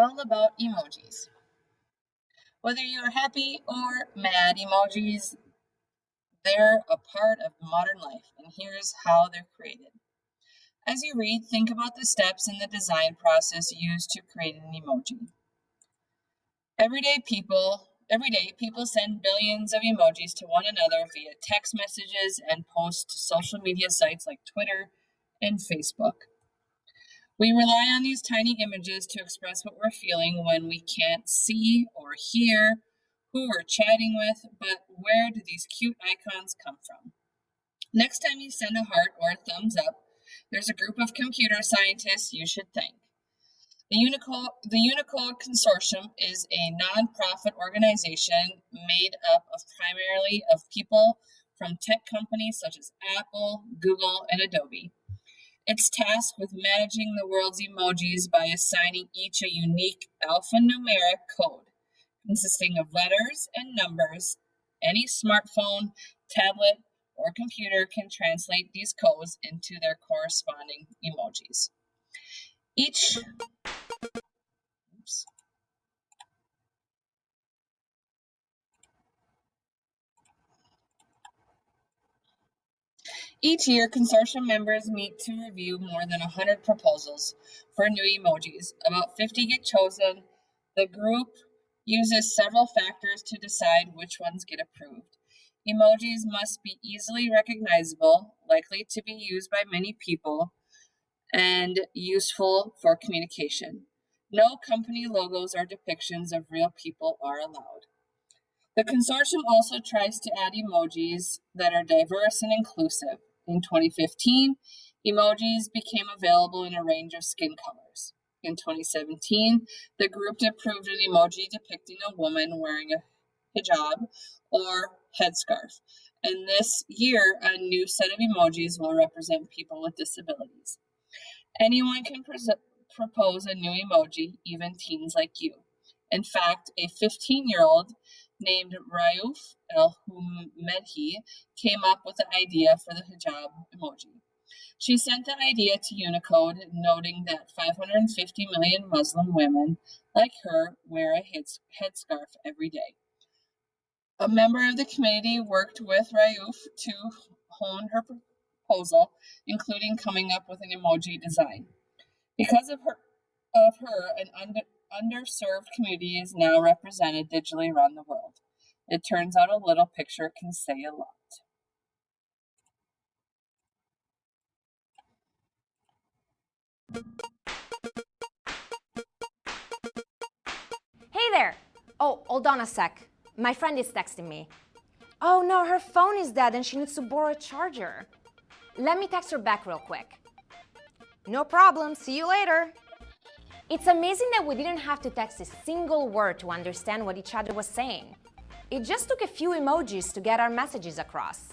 all about emojis. Whether you're happy or mad, emojis, they're a part of modern life, and here's how they're created. As you read, think about the steps in the design process used to create an emoji. Every day people send billions of emojis to one another via text messages and post to social media sites like Twitter and Facebook. We rely on these tiny images to express what we're feeling when we can't see or hear who we're chatting with, but where do these cute icons come from? Next time you send a heart or a thumbs up, there's a group of computer scientists you should thank. The Unicode Consortium is a nonprofit organization made up of primarily of people from tech companies such as Apple, Google, and Adobe. It's tasked with managing the world's emojis by assigning each a unique alphanumeric code consisting of letters and numbers. Any smartphone, tablet, or computer can translate these codes into their corresponding emojis. Each oops, Each year, consortium members meet to review more than 100 proposals for new emojis. About 50 get chosen. The group uses several factors to decide which ones get approved. Emojis must be easily recognizable, likely to be used by many people, and useful for communication. No company logos or depictions of real people are allowed. The consortium also tries to add emojis that are diverse and inclusive. In 2015, emojis became available in a range of skin colors. In 2017, the group approved an emoji depicting a woman wearing a hijab or headscarf. And this year, a new set of emojis will represent people with disabilities. Anyone can propose a new emoji, even teens like you. In fact, a 15-year-old named Rayouf El-Humedhi came up with the idea for the hijab emoji. She sent the idea to Unicode, noting that 550 million Muslim women like her wear a headscarf every day. A member of the committee worked with Rayouf to hone her proposal, including coming up with an emoji design. Because of her, an underserved community is now represented digitally around the world. It turns out a little picture can say a lot. Hey there! Oh, hold on a sec. My friend is texting me. Oh no, her phone is dead and she needs to borrow a charger. Let me text her back real quick. No problem, see you later. It's amazing that we didn't have to text a single word to understand what each other was saying. It just took a few emojis to get our messages across.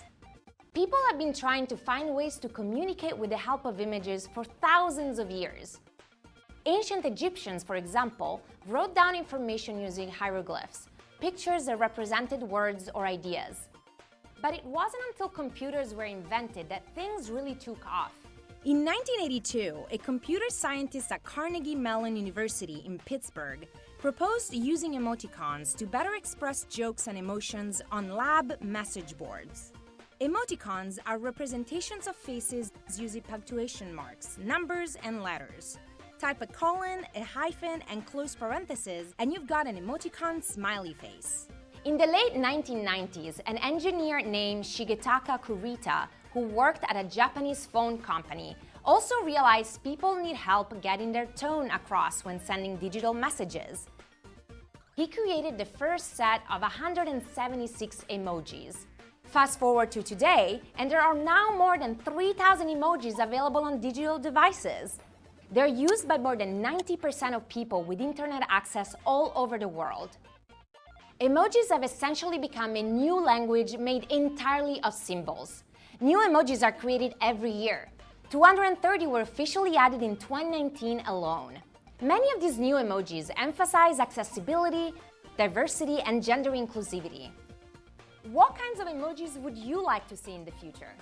People have been trying to find ways to communicate with the help of images for thousands of years. Ancient Egyptians, for example, wrote down information using hieroglyphs, pictures that represented words or ideas. But it wasn't until computers were invented that things really took off. In 1982, a computer scientist at Carnegie Mellon University in Pittsburgh proposed using emoticons to better express jokes and emotions on lab message boards. Emoticons are representations of faces using punctuation marks, numbers, and letters. Type a colon, a hyphen, and close parentheses, and you've got an emoticon smiley face. In the late 1990s, an engineer named Shigetaka Kurita, who worked at a Japanese phone company, also realized people need help getting their tone across when sending digital messages. He created the first set of 176 emojis. Fast forward to today, and there are now more than 3,000 emojis available on digital devices. They're used by more than 90% of people with internet access all over the world. Emojis have essentially become a new language made entirely of symbols. New emojis are created every year. 230 were officially added in 2019 alone. Many of these new emojis emphasize accessibility, diversity, and gender inclusivity. What kinds of emojis would you like to see in the future?